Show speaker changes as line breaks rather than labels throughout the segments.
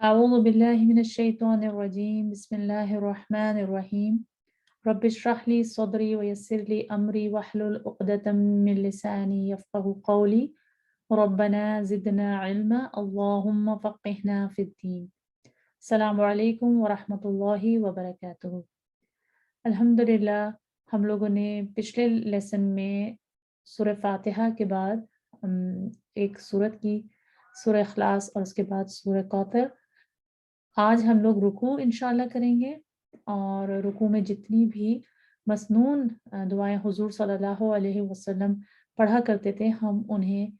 أعوذ بالله من الشيطان الرجيم بسم الله الرحمن الرحيم رب اشرح لي صدري ويسر لي أمري واحلل عقدة من لساني يفقه قولي ربنا زدنا علما اللهم فقهنا في الدين السلام عليكم ورحمة الله وبركاته अल्हम्दुलिल्लाह हम लोगों ने पिछले लेसन में सूरह फातिहा के बाद एक सूरत की सूरह इखलास और उसके बाद सूरह कौथर। आज हम लोग रुकू इंशाल्लाह करेंगे और रुकू में जितनी भी मसनून दुआएं हुजूर सल्लल्लाहु अलैहि वसल्लम पढ़ा करते थे हम उन्हें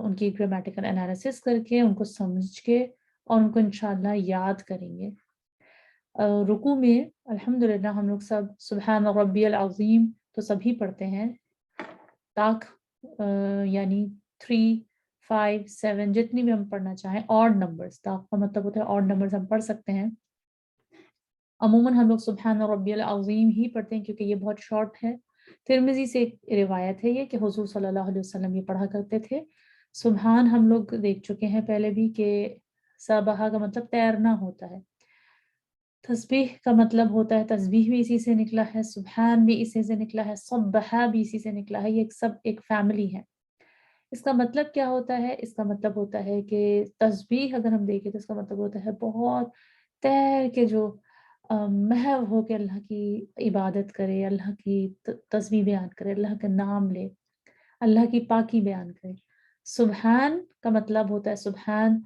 उनकी ग्रामेटिकल एनालिसिस करके उनको समझ के और उनको इंशाल्लाह याद करेंगे। रुकू में अल्हम्दुलिल्लाह हम लोग सब सुब्हान रब्बियल अज़ीम तो सभी पढ़ते हैं ताक यानी 3, 5, 7 जितनी भी हम पढ़ना चाहें ऑड नंबर्स ताक का मतलब होता है ऑड नंबर्स हम पढ़ सकते हैं। अमूमन हम लोग सुब्हान रब्बियल अज़ीम ही पढ़ते हैं क्योंकि ये बहुत शॉर्ट है। तिरमिज़ी से एक रिवायत है ये कि हुज़ूर सल्लल्लाहु अलैहि वसल्लम ये पढ़ा करते थे। सुब्हान हम लोग देख चुके हैं पहले भी कि सबहा का मतलब तैरना होता है। तस्बीह का मतलब होता है तस्बीह भी इसी से निकला है, सुब्हान भी इसी से निकला है, सब्बहा भी इसी से निकला है। ये सब एक फैमिली है। इसका मतलब क्या होता है? इसका मतलब होता है कि तस्बीह अगर हम देखें तो इसका मतलब होता है बहुत तैर के जो महव हो के अल्लाह की इबादत करे, अल्लाह की तस्बीह बयान करे, अल्लाह का नाम ले, अल्लाह की पाकी बयान करे। सुब्हान का मतलब होता है सुब्हान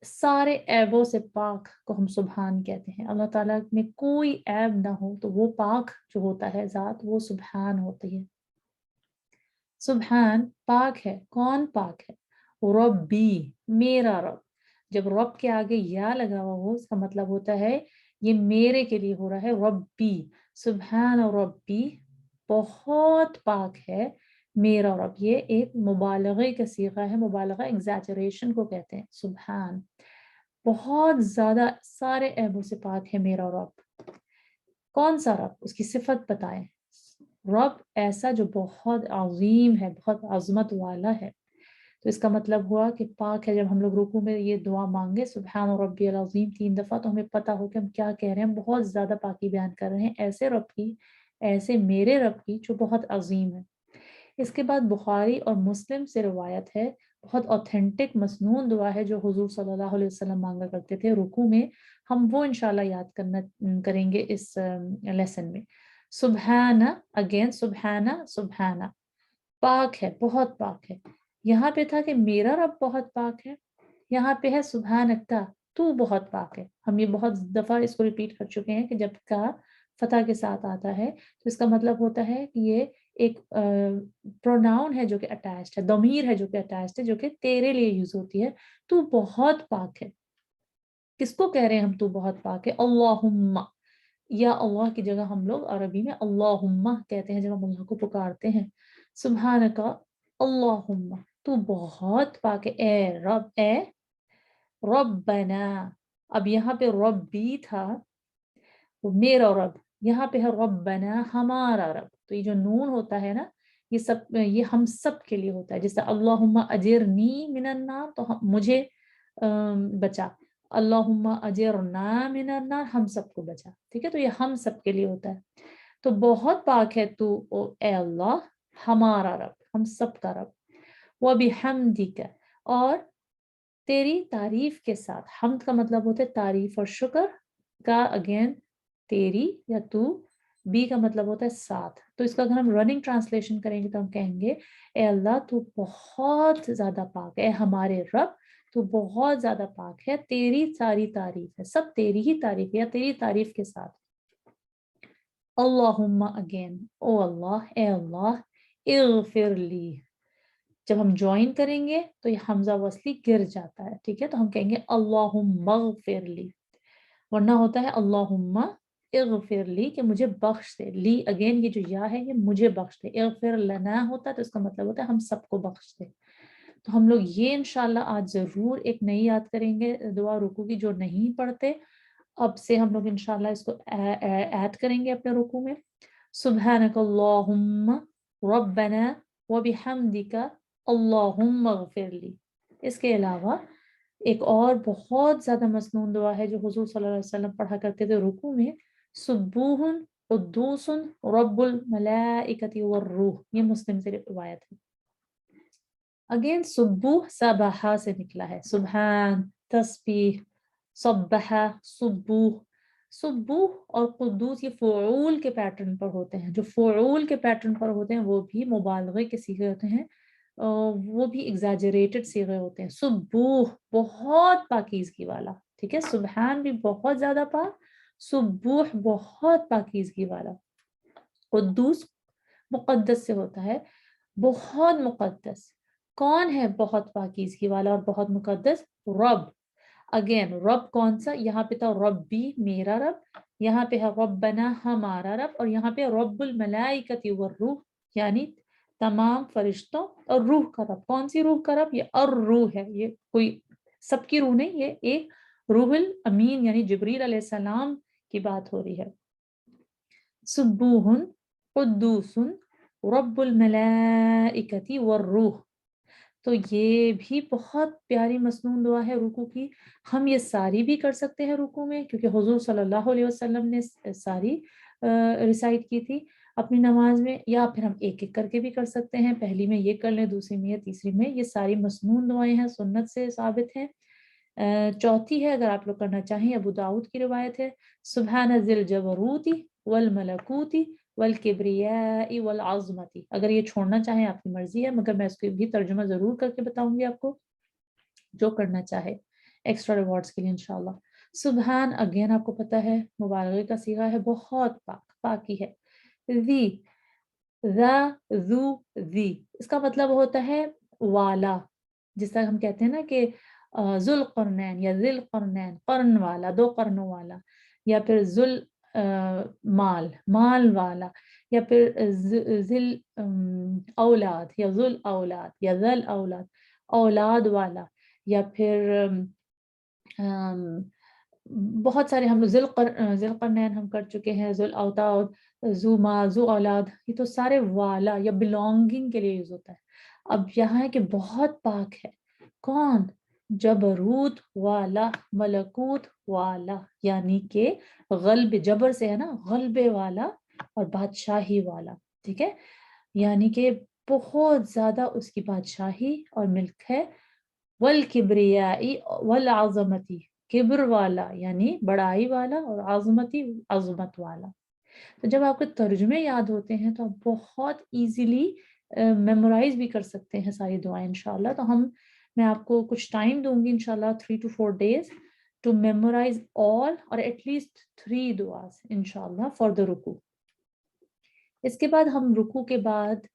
सारे ऐबों से पाक को हम सुब्हान कहते हैं। अल्लाह ताला में कोई ऐब ना हो तो वो पाक जो होता है ज़ात वो सुब्हान होती है। सुब्हान पाक है। कौन पाक है? रब्बी मेरा रब। जब रब के आगे या लगा हुआ हो इसका मतलब होता है ये मेरे के लिए हो रहा है। रब्बी सुब्हान और रब्बी बहुत पाक है मेरा रब। ये एक मुबालगे का सीगा है। मुबालगा एग्जैजरेशन को कहते हैं। सुब्हान बहुत ज्यादा सारे ऐबों से पाक है मेरा रब। कौन सा रब? उसकी सिफत बताएं। रब ऐसा जो बहुत अजीम है, बहुत अजमत वाला है। तो इसका मतलब हुआ कि पाक है। जब हम लोग रुकू में ये दुआ मांगे सुब्हान रब्बियल अज़ीम 3 दफ़ा तो हमें पता हो कि हम क्या कह रहे हैं। हम बहुत ज़्यादा पाकी बयान कर रहे हैं ऐसे रब की, ऐसे मेरे रब की जो बहुत अजीम है। इसके बाद बुखारी और मुस्लिम से रिवायत है, बहुत ऑथेंटिक मसनून दुआ है जो हुजूर सल्लल्लाहु अलैहि वसल्लम मांगा करते थे रुकू में। हम वो इंशाल्लाह याद करेंगे इस लेसन में। सुब्हाना अगेन सुब्हाना सुब्हाना पाक है, बहुत पाक है। यहाँ पे था कि मेरा रब बहुत पाक है, यहाँ पे है सुब्हानका तू बहुत पाक है। हम ये बहुत दफा इसको रिपीट कर चुके हैं कि जब का फतह के साथ आता है तो इसका मतलब होता है कि ये एक प्रोनाउन है जो कि अटैच्ड है, दमीर है जो कि अटैच्ड है, जो कि तेरे लिए यूज होती है। तू बहुत पाक है। किसको कह रहे हैं हम तू बहुत पाक है? अल्लाहुम्मा। या अल्लाह की जगह हम लोग अरबी में अल्लाहुम्मा कहते हैं जब हम अल्लाह को पुकारते हैं। सुब्हानका अल्लाहुम्मा तू बहुत पाक है ए रब, ए रब्बना। अब यहाँ पे रब्बी था तो मेरा रब, यहाँ पे है रब्बना हमारा रब। तो ये जो नून होता है ना ये सब ये हम सब के लिए होता है। जैसे अल्लाहुम्मा अजिरनी मिनन नार तो मुझे बचा। अल्लाहुम्मा अजिरना मिनन नार हम सबको बचा। ठीक है, तो ये हम सब के लिए होता है। तो बहुत पाक है तू ओ ए अल्लाह हमारा रब, हम सब का रब। व बिहम्दिका और तेरी तारीफ के साथ। हमद का मतलब होता है तारीफ और शुक्र का अगेन तेरी या तू। बी का मतलब होता है साथ। तो इसका अगर हम रनिंग ट्रांसलेशन करेंगे तो हम कहेंगे ए अल्लाह तू बहुत ज्यादा पाक है, हमारे रब तू बहुत ज्यादा पाक है, तेरी सारी तारीफ है, सब तेरी ही तारीफ है या तेरी तारीफ के साथ। अल्लाहुम्मा अगेन ओ अल्लाह ए अल्लाह इगफिर ली। जब हम ज्वाइन करेंगे तो ये हमजा वसली गिर जाता है। ठीक है, तो हम कहेंगे अल्लाहुम्मा इगफिर ली, वरना होता है अल्लाहुम्मा इगफिर ली कि मुझे बख्श दे। ली अगेन ये जो या है ये मुझे बख्श दे। इगफिर लना होता है तो इसका मतलब होता है हम सबको बख्श दे। तो हम लोग ये इंशाल्लाह आज जरूर एक नई याद करेंगे दुआ रुकू की जो नहीं पढ़ते। अब से हम लोग इंशाल्लाह इसको ऐड करेंगे अपने रुकू में। सुब्हानकल्लाहुम्मा रब्बना व बिहम्दिका अल्लाहुम्मा इगफिर ली। इसके अलावा ایک اور بہت زیادہ مسنون دعا ہے جو حضور صلی اللہ علیہ وسلم پڑھا کرتے تھے رکوع میں، سبوح قدوس رب الملائکۃ والروح، یہ مسلم سے روایت ہے۔ اگین سبوح سبحہ سے نکلا ہے، سبحان، تسبیح، سبحہ، سبوح۔ سبوح اور قدوس یہ فعول کے پیٹرن پر ہوتے ہیں، جو فعول کے پیٹرن پر ہوتے ہیں وہ بھی مبالغے کے صیغے ہوتے ہیں، وہ بھی ایگزاجریٹڈ صیغے ہوتے ہیں۔ سبوح بہت پاکیزگی والا، ٹھیک ہے، سبحان بھی بہت زیادہ پاک، سبوح بہت پاکیزگی والا۔ قدوس مقدس سے ہوتا ہے، بہت مقدس۔ کون ہے بہت پاکیزگی والا اور بہت مقدس؟ رب۔ اگین رب کون سا؟ یہاں پہ تھا ربی میرا رب، یہاں پہ ہے ربنا ہمارا رب، اور یہاں پہ رب الملائکۃ والروح یعنی تمام فرشتوں اور روح کا رب۔ کون سی روح کا رب؟ یہ الروح ہے، یہ کوئی سب کی روح نہیں، یہ ایک روح الامین یعنی جبریل علیہ السلام کی بات ہو رہی ہے۔ سبوح قدوس رب الملائکۃ والروح، تو یہ بھی بہت پیاری مسنون دعا ہے رکوع کی۔ ہم یہ ساری بھی کر سکتے ہیں رکوع میں، کیونکہ حضور صلی اللہ علیہ وسلم نے ساری ریسائٹ کی تھی اپنی نماز میں، یا پھر ہم ایک ایک کر کے بھی کر سکتے ہیں، پہلی میں یہ کر لیں، دوسری میں یا تیسری میں۔ یہ ساری مسنون دعائیں ہیں، سنت سے ثابت ہیں۔ چوتھی ہے اگر آپ لوگ کرنا چاہیں، ابو داؤد کی روایت ہے، سبحان ذی الجبروت والملکوت والکبریاء والعظمت۔ اگر یہ چھوڑنا چاہیں آپ کی مرضی ہے، مگر میں اس کو بھی ترجمہ ضرور کر کے بتاؤں گی آپ کو، جو کرنا چاہے ایکسٹرا ریوارڈز کے لیے انشاءاللہ۔ سبحان اگین آپ کو پتہ ہے مبالغے کا صیغہ ہے، بہت پاک، پاکی ہے۔ ذی، ذا، ذو، ذی، اس کا مطلب ہوتا ہے والا، جس طرح ہم کہتے ہیں نا کہ ذو القرنین یا ذی القرنین، قرن والا، دو قرنوں والا، یا پھر ذل مال، مال والا، یا پھر ذل اولاد یا ذل اولاد یا ذل اولاد، اولاد والا، یا پھر بہت سارے ہم لوگ ذی القرنین ہم کر چکے ہیں، ذل اوتاد، ذو مال، ذو اولاد، یہ تو سارے والا یا بلونگنگ کے لیے یوز ہوتا ہے۔ اب یہاں ہے کہ بہت پاک ہے، کون؟ جبروت والا، ملکوت والا، یعنی کہ غلب، جبر سے ہے نا، غلبے والا اور بادشاہی والا، ٹھیک ہے، یعنی کہ بہت زیادہ اس کی بادشاہی اور ملک ہے۔ والکبریائی والعظمتی، کبر والا یعنی بڑائی والا، اور عظمتی عظمت والا۔ تو جب آپ کو ترجمے یاد ہوتے ہیں تو آپ بہت ایزیلی میمورائز بھی کر سکتے ہیں ساری دعائیں انشاءاللہ۔ تو میں آپ کو کچھ ٹائم دوں گی انشاءاللہ 3 to 4 days to memorize all اور at least 3 دعاز انشاءاللہ for the رکوع۔ اس کے بعد ہم رکوع کے بعد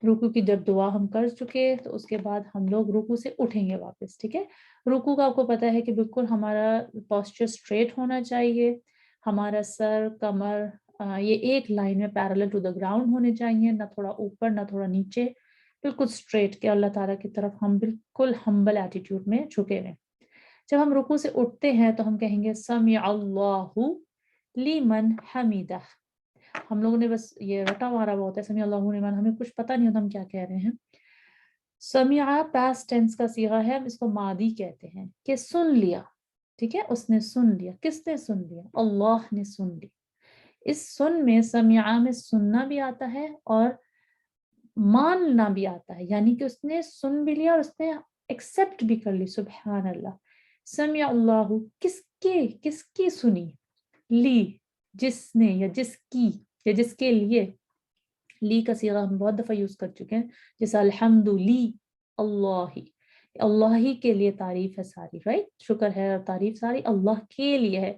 رکوع کی جب دعا ہم کر چکے تو اس کے بعد ہم لوگ رکوع سے اٹھیں گے واپس، ٹھیک ہے۔ رکوع کا آپ کو پتہ ہے کہ بالکل ہمارا پوسچر اسٹریٹ ہونا چاہیے، ہمارا سر، کمر یہ ایک لائن میں پیرالل ٹو دا گراؤنڈ ہونے چاہیے، نہ تھوڑا اوپر نہ تھوڑا نیچے، بالکل اسٹریٹ کہ اللہ تعالیٰ کی طرف ہم بالکل ہمبل ایٹیٹیوڈ میں جھکے ہوئے۔ جب ہم رکوع سے اٹھتے ہیں تو ہم کہیں گے سمع اللہ لمن حمیدہ۔ ہم لوگوں نے بس یہ رٹا مارا ہوا ہوتا ہے سمیع اللہ لمن، ہمیں کچھ پتہ نہیں ہوتا ہم کیا کہہ رہے ہیں۔ سمیع پاسٹ ٹینس کا صیغہ ہے، ہم اس کو ماضی کہتے ہیں کہ سن لیا، ٹھیک ہے، اس نے سن لیا۔ کس نے سن لیا؟ اللہ نے سن لی۔ اس سن میں سمیع میں سننا بھی آتا ہے اور ماننا بھی آتا ہے، یعنی کہ اس نے سن بھی لیا اور اس نے ایکسپٹ بھی کر لی، سبحان اللہ۔ سمیع اللہ کس کی سنی؟ لی، جس نے یا جس کی یا جس کے لیے۔ لی کا صیغہ ہم بہت دفعہ یوز کر چکے ہیں، جیسا الحمد لی اللہ، اللہ ہی کے لیے تعریف ہے ساری، رائٹ، شکر ہے اور تعریف ساری اللہ کے لیے ہے۔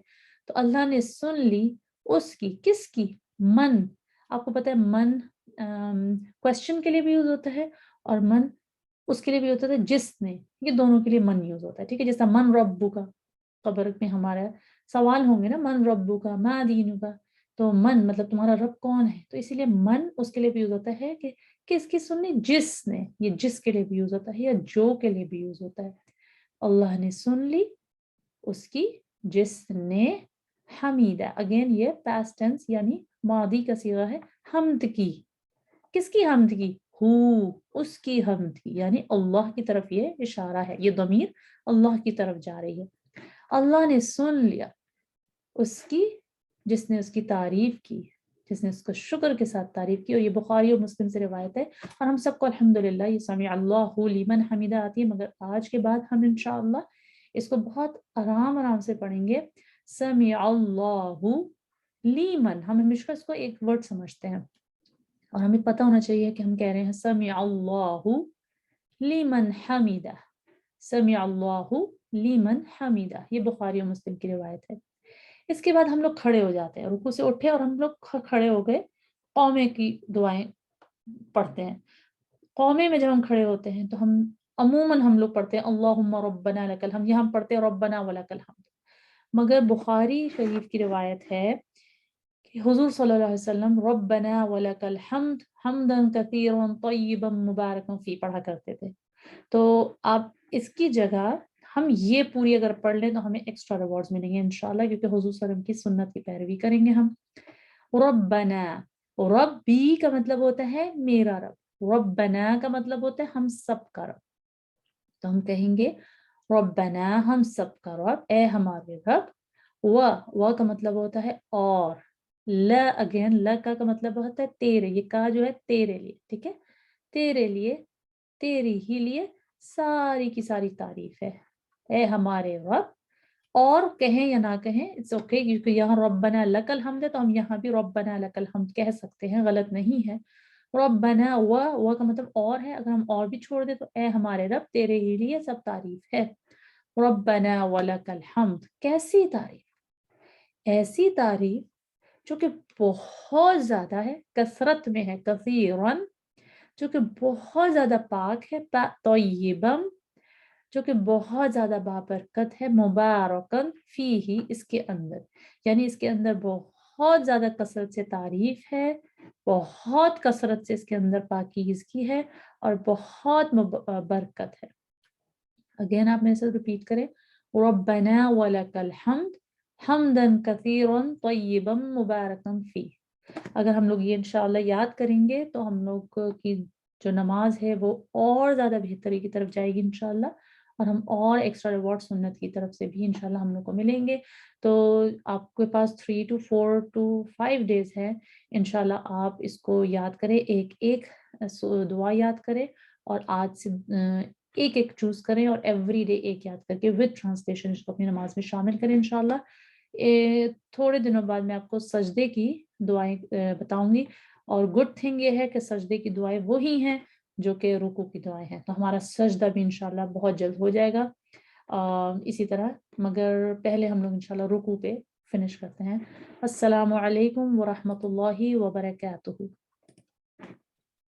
تو اللہ نے سن لی اس کی، کس کی؟ من، آپ کو پتہ ہے من کوشچن کے لیے بھی یوز ہوتا ہے اور من اس کے لیے بھی ہوتا ہے جس نے، یہ دونوں کے لیے من یوز ہوتا ہے، ٹھیک ہے۔ جیسا من ربو کا، قبر میں ہمارا سوال ہوں گے نا، من ربو کا ما دینو کا، تو من مطلب تمہارا رب کون ہے، تو اسی لیے من اس کے لیے بھی یوز ہوتا ہے کہ کس کی سننی؟ جس نے، یہ جس کے لیے بھی یوز ہوتا ہے یا جو کے لیے بھی یوز ہوتا ہے۔ اللہ نے سن لی اس کی جس نے حمیدہ، اگین یہ پاسٹ ٹینس یعنی ماضی کا صیغہ ہے، حمد کی۔ کس کی حمد کی؟ हु, उसकी हम थी, यानी अल्लाह की तरफ ये इशारा है, ये ज़मीर अल्लाह की तरफ जा रही है। अल्लाह ने सुन लिया उसकी, जिसने उसकी तारीफ की, जिसने उसको शुक्र के साथ तारीफ की। और ये बुखारी और मुस्लिम से रिवायत है और हम सबको अल्हम्दुलिल्लाह ये समी अल्लाहु लिमन हमिदा आती है, मगर आज के बाद हम इंशाअल्लाह इसको बहुत आराम आराम से पढ़ेंगे। समी अल्लाहु लीमन, हम हमेशा इसको एक वर्ड समझते हैं और हमें पता होना चाहिए कि हम कह रहे हैं समी अल्लाहु लीमन हमिदा, समी अल्लाहु लीमन हमिदा, ये बुखारी और मुस्लिम की रिवायत है। इसके बाद हम लोग खड़े हो जाते हैं, रुकू से उठे और हम लोग खड़े हो गए, कौमे की दुआएं पढ़ते हैं। कौमे में जब हम खड़े होते हैं तो हम अमूमन हम लोग पढ़ते हैं अल्लाहुम्मा रब्बना लकल हम, यहाँ हम पढ़ते हैं रब्बना वलकल हम्द। मगर बुखारी शरीफ की रिवायत है कि हुजूर सल्लल्लाहु अलैहि वसल्लम रब्बना वलकल हम्द हम्दन कसीरन तय्यिबन मुबारकन फी पढ़ा करते थे। तो आप इसकी जगह हम ये पूरी अगर पढ़ लें तो हमें एक्स्ट्रा रिवॉर्ड्स मिलेंगे इंशाल्लाह, क्योंकि हुजूर सल्लल्लाहु अलैहि वसल्लम की सुन्नत की पैरवी करेंगे हम। रब्बना, रब्बी का मतलब होता है मेरा रब, रब्बना का मतलब होता है हम सब का रब। तो हम कहेंगे रब्बना, हम सब का रब, ए हमारे रब। व का मतलब होता है और, ल अगेन ल का मतलब होता है तेरे, ये का जो है तेरे लिए, ठीक है, तेरे लिए, तेरी ही लिए सारी की सारी तारीफ है, ए हमारे रब। और कहें या ना कहें इट्स ओके, क्योंकि यहाँ रब्बना लकल हम्द है तो हम यहाँ भी रब्बना लकल हम्द कह सकते हैं, गलत नहीं है। रब्बना व का मतलब और है, अगर हम और भी छोड़ दे तो ए हमारे रब तेरे ही लिए सब तारीफ है। रब्बना वलकल हम्द, कैसी तारीफ, ऐसी तारीफ जो कि बहुत ज्यादा है, कसरत में है, कसीरन जो कि बहुत ज्यादा पाक है, तय्यिबम जो कि बहुत ज्यादा बाबरकत है, मुबारकन फी ही इसके अंदर, यानी इसके अंदर बहुत ज्यादा कसरत से तारीफ है, बहुत कसरत से इसके अंदर पाकीज़गी है और बहुत बरकत है। अगेन आप मेरे साथ रिपीट करें, रब्बना वलकल हम्द हम्दन कसीरन तय्यिबन मुबारकन फी। अगर हम लोग ये इंशाल्लाह याद करेंगे तो हम लोग की जो नमाज है वो और ज़्यादा बेहतरी की तरफ जाएगी इंशाल्लाह, और हम और एक्स्ट्रा रिवॉर्ड सुन्नत की तरफ से भी इंशाल्लाह हम लोग को मिलेंगे। तो आपके पास 3 to 4 to 5 डेज है, इंशाल्लाह आप इसको याद करें, एक एक दुआ याद करें और आज से एक एक चूज करें और एवरी डे एक याद करके विद ट्रांसलेशन इसको अपनी नमाज में शामिल करें इंशाल्लाह। थोड़े दिनों बाद मैं आपको सजदे की दुआएं बताऊंगी, और गुड थिंग ये है कि सजदे की दुआएं वही हैं जो कि रुकू की दुआएं हैं, तो हमारा सजदा भी इंशाल्लाह बहुत जल्द हो जाएगा इसी तरह। मगर पहले हम लोग इंशाल्लाह रुकू पे फिनिश करते हैं। अस्सलामु अलैकुम व रहमतुल्लाहि व बरकातुहू।